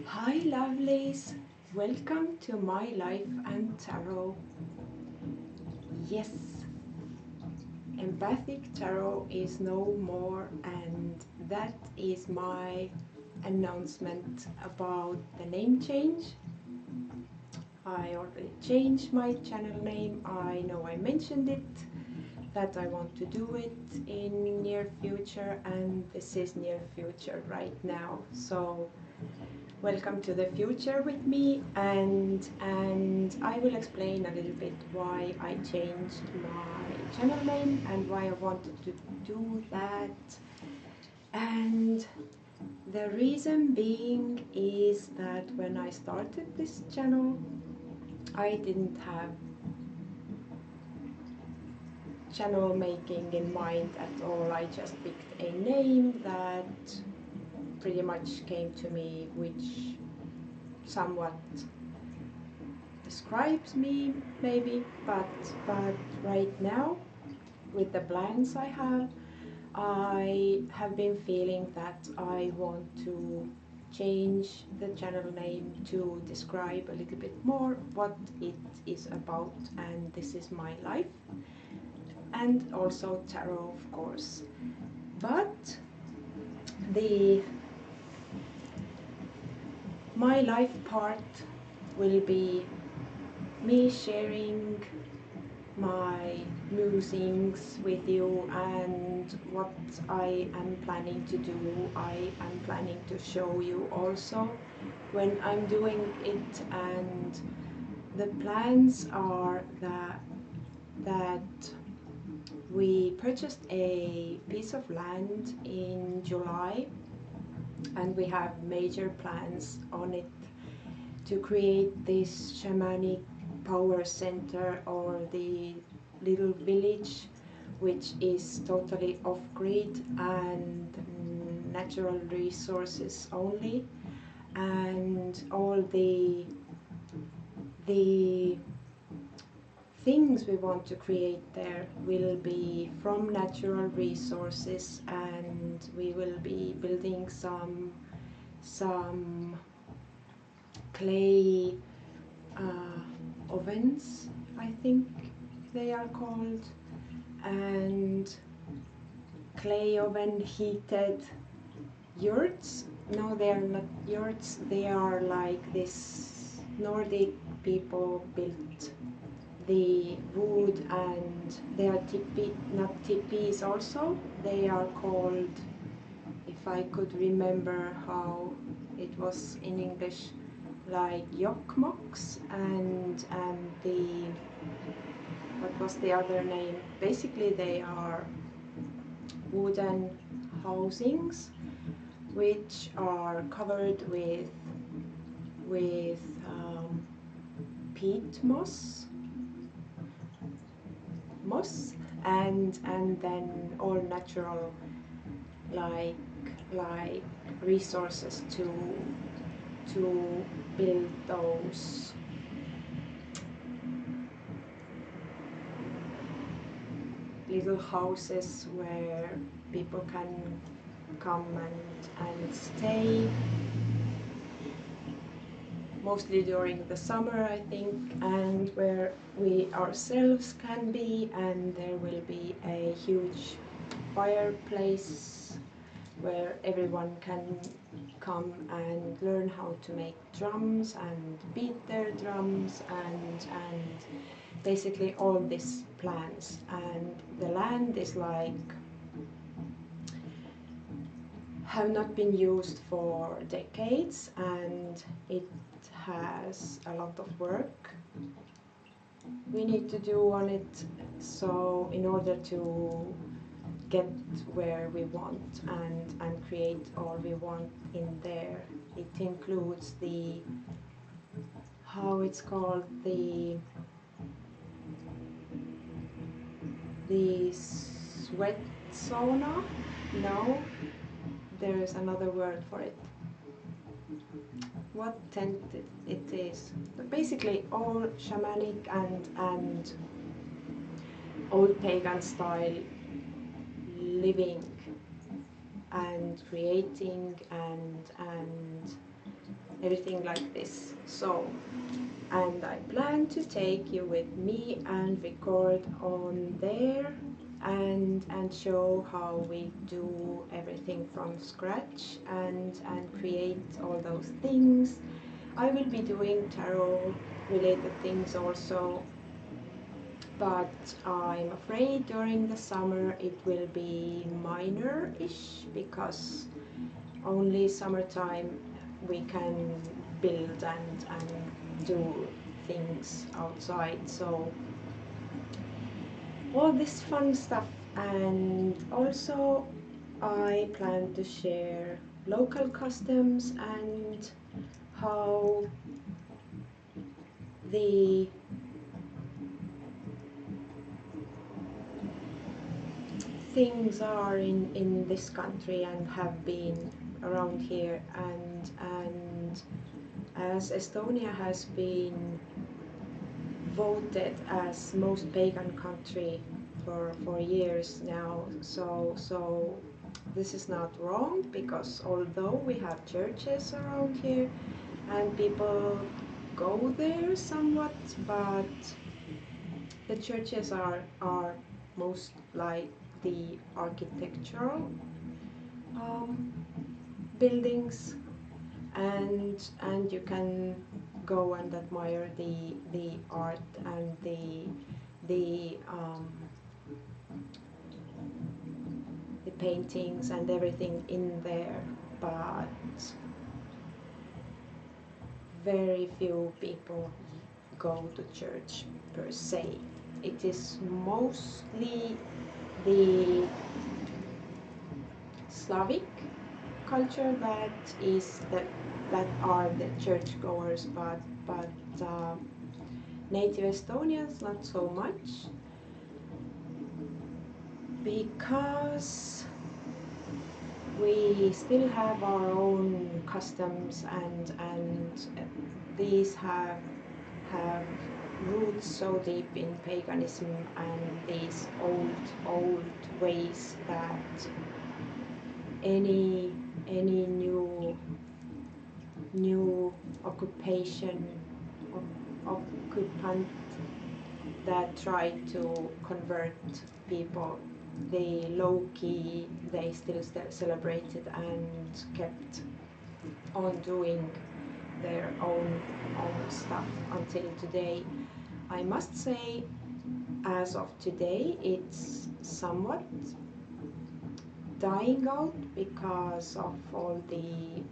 Hi lovelies, welcome to my life and tarot. Yes, empathic tarot is no more, and that is my announcement about the name change. I already changed my channel name. I know I mentioned it, that I want to do it in near future, and this is near future right now. So welcome to the future with me, and I will explain a little bit why I changed my channel name and why I wanted to do that. And the reason being is that when I started this channel, I didn't have channel making in mind at all. I just picked a name that pretty much came to me, which somewhat describes me maybe, but right now, with the plans I have been feeling that I want to change the channel name to describe a little bit more what it is about, and this is my life and also tarot, of course. But the my life part will be me sharing my musings with you and what I am planning to do. I am planning to show you also when I'm doing it, and the plans are that we purchased a piece of land in July, and we have major plans on it to create this shamanic power center, or the little village which is totally off-grid and natural resources only, and all the things we want to create there will be from natural resources, and we will be building some clay ovens, I think they are called, and clay oven heated yurts. No, they are not yurts, they are like this Nordic people built the wood, and they are not tipis also, they are called, if I could remember how it was in English, like yokmoks, and the, what was the other name? Basically they are wooden housings which are covered with peat moss, and then all natural like resources to build those little houses where people can come and stay, mostly during the summer, I think, and where we ourselves can be, and there will be a huge fireplace where everyone can come and learn how to make drums and beat their drums, and basically all these plans. And the land is like have not been used for decades, and it has a lot of work we need to do on it, so in order to get where we want and create all we want in there, it includes the, how it's called, the sweat sauna. No, there is another word for it. What tent it is. But basically all shamanic and old pagan style living and creating and everything like this. So, and I plan to take you with me and record on there and show how we do everything from scratch and create all those things. I will be doing tarot related things also, but I'm afraid during the summer it will be minor-ish because only summertime we can build and do things outside. So all this fun stuff, and also I plan to share local customs and how the things are in this country and have been around here, and as Estonia has been voted as most pagan country for years now, so this is not wrong, because although we have churches around here and people go there somewhat, but the churches are most like the architectural buildings, and you can go and admire the art and the paintings and everything in there, but very few people go to church per se. It is mostly the Slavic culture that are the churchgoers, but native Estonians not so much, because we still have our own customs, and these have roots so deep in paganism and these old ways that any new occupation occupant that tried to convert people, they low-key, they still celebrated and kept on doing their own stuff until today. I must say, as of today, it's somewhat dying out because of all the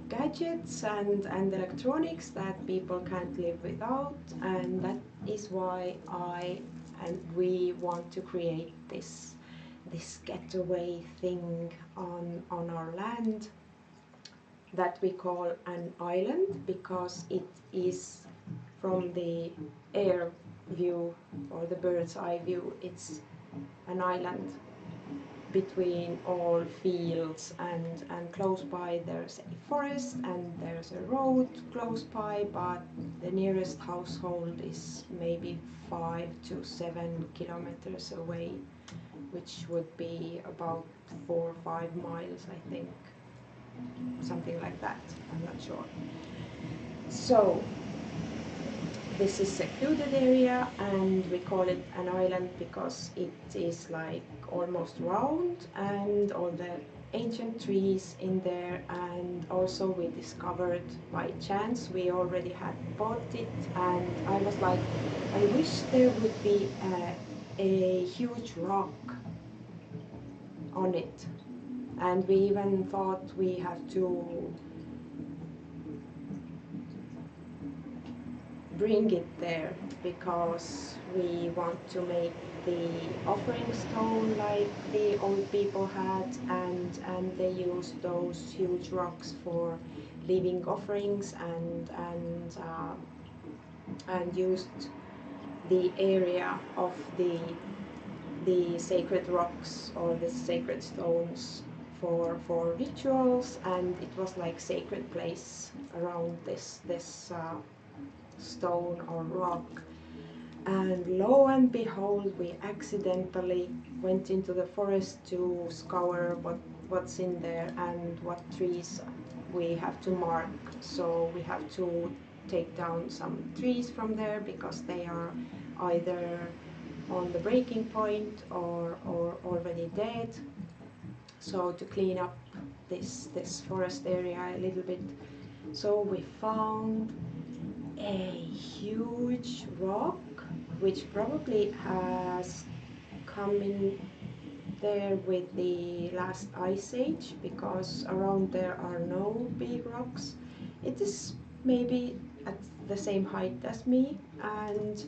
gadgets and electronics that people can't live without, and that is why I and we want to create this getaway thing on our land that we call an island, because it is from the air view or the bird's eye view, it's an island between all fields, and close by there's a forest and there's a road close by, but the nearest household is maybe 5 to 7 kilometers away, which would be about 4 or 5 miles, I think, something like that, I'm not sure. So this is secluded area, and we call it an island because it is like almost round, and all the ancient trees in there, and also we discovered by chance, we already had bought it, and I was like, I wish there would be a huge rock on it, and we even thought we have to bring it there because we want to make the offering stone like the old people had, and they used those huge rocks for leaving offerings, and used the area of the sacred rocks or the sacred stones for rituals, and it was like sacred place around this stone or rock. And lo and behold, we accidentally went into the forest to scour what's in there and what trees we have to mark. So we have to take down some trees from there because they are either on the breaking point or already dead. So to clean up this forest area a little bit. So we found a huge rock which probably has come in there with the last ice age, because around there are no big rocks. It is maybe at the same height as me and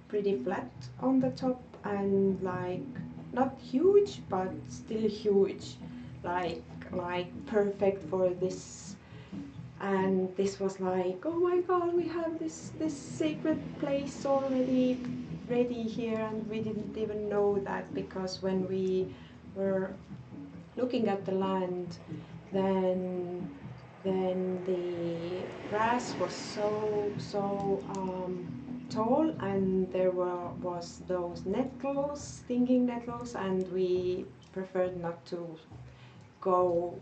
pretty flat on the top, and like not huge but still huge, like like perfect for this. And this was like, oh my god, we have this sacred place already ready here, and we didn't even know that, because when we were looking at the land, then the grass was so tall, and there was those nettles, stinging nettles, and we preferred not to go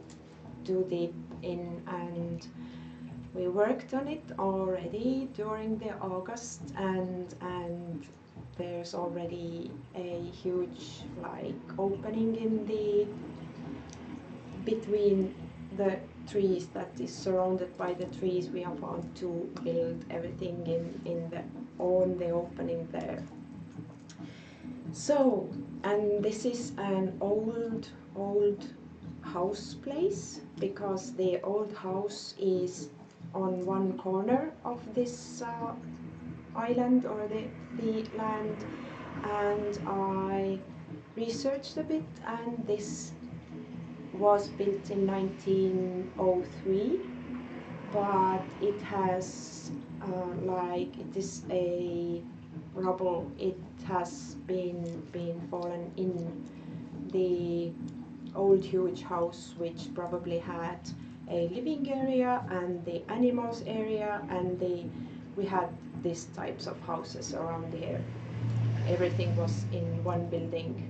too deep in. And we worked on it already during the August, and there's already a huge like opening in the between the trees that is surrounded by the trees. We have found to build everything in the on the opening there. So, and this is an old house place, because the old house is on one corner of this island, or the land. And I researched a bit, and this was built in 1903, but it has like it is a rubble. It has been fallen in the old huge house, which probably had a living area and the animals area, and we had these types of houses around here. Everything was in one building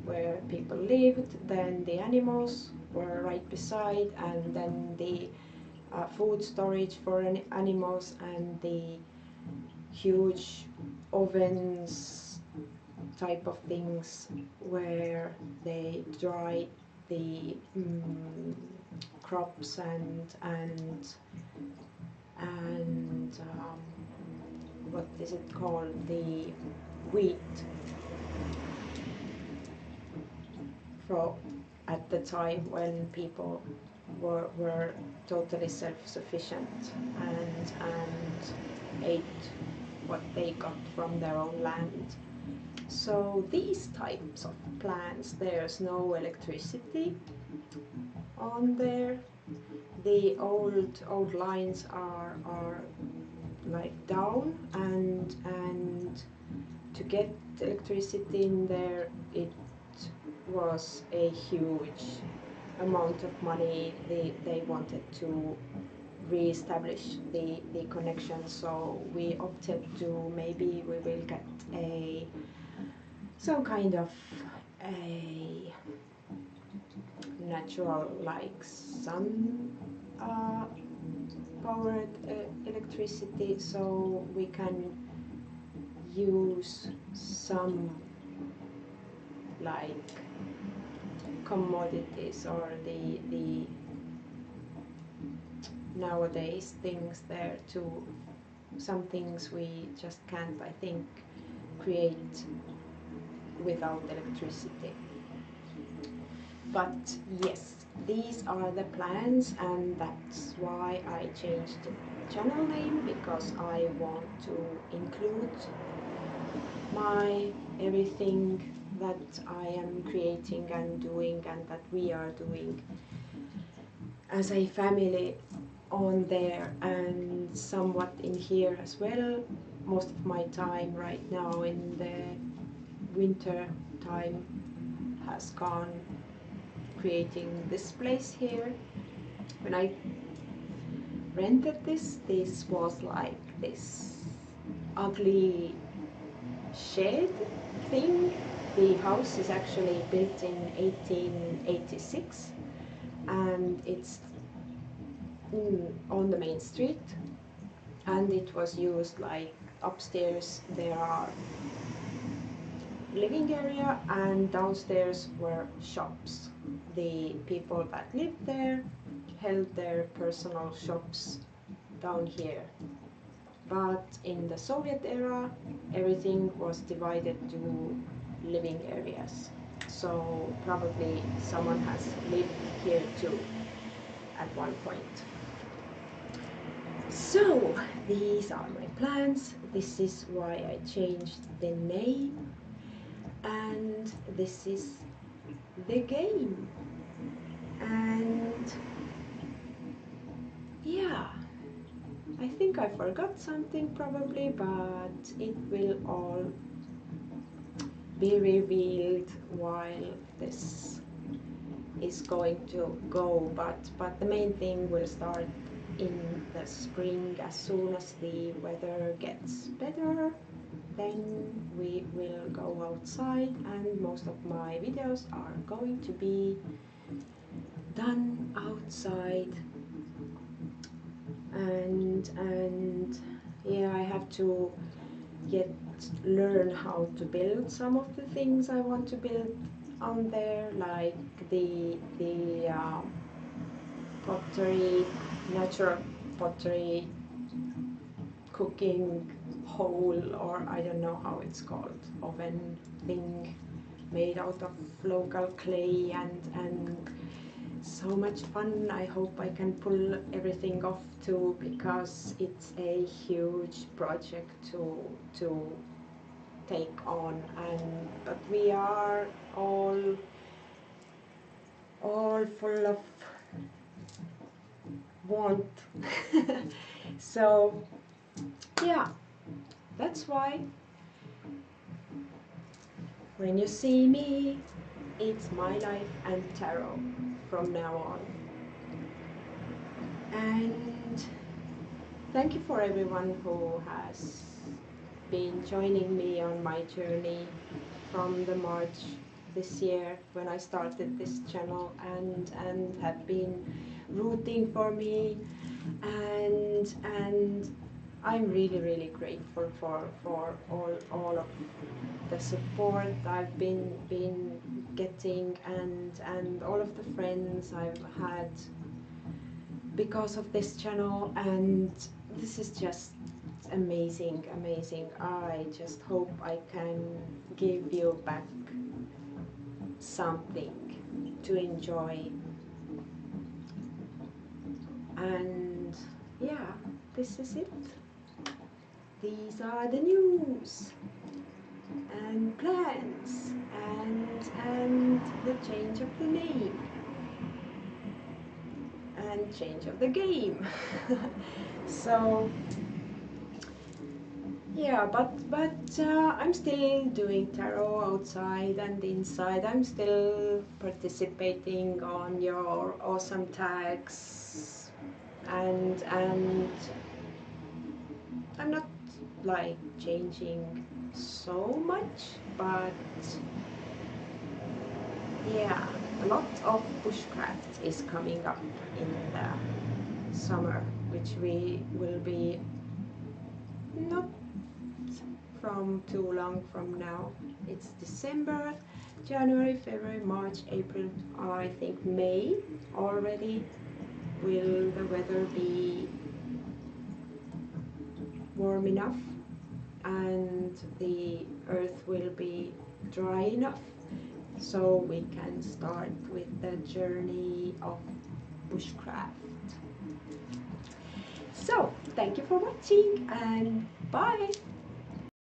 where people lived, then the animals were right beside, and then the food storage for animals, and the huge ovens type of things where they dry the crops and what is it called, the wheat, for at the time when people were totally self-sufficient and ate what they got from their own land. So these types of plants, there's no electricity on there. The old lines are like down, and to get electricity in there, it was a huge amount of money. They wanted to re-establish the connection, so we opted to maybe we will get a some kind of a natural like sun uh, powered electricity, so we can use some like commodities, or the nowadays things there, to some things we just can't, I think, create without electricity. But yes, these are the plans, and that's why I changed the channel name, because I want to include my everything that I am creating and doing, and that we are doing as a family on there, and somewhat in here as well. Most of my time right now in the winter time has gone creating this place here. When I rented this was like this ugly shed thing. The house is actually built in 1886, and it's on the main street, and it was used like upstairs there are living area and downstairs were shops. The people that lived there held their personal shops down here. But in the Soviet era, everything was divided to living areas. So probably someone has lived here too at one point. So these are my plans. This is why I changed the name. And this is the game. And yeah, I think I forgot something probably, but it will all be revealed while this is going to go. But the main thing will start in the spring. As soon as the weather gets better, then we will go outside, and most of my videos are going to be done outside. And yeah, I have to yet learn how to build some of the things I want to build on there, like the pottery, natural pottery cooking hole, or I don't know how it's called, oven thing made out of local clay, and so much fun. I hope I can pull everything off too, because it's a huge project to take on, and but we are all full of want. So yeah, that's why when you see me, it's my life and tarot from now on. And thank you for everyone who has been joining me on my journey from the March this year when I started this channel, and have been rooting for me, and I'm really grateful for all of the support I've been getting, and all of the friends I've had because of this channel, and this is just amazing. I just hope I can give you back something to enjoy. And yeah, this is it. These are the news and plans, and the change of the name and change of the game. So yeah, but I'm still doing tarot outside and inside. I'm still participating on your awesome tags, and I'm not like changing so much, but yeah, a lot of bushcraft is coming up in the summer, which we will be not from too long from now. It's December, January, February, March, April, I think May already. Will the weather be warm enough and the earth will be dry enough so we can start with the journey of bushcraft. So thank you for watching, and bye!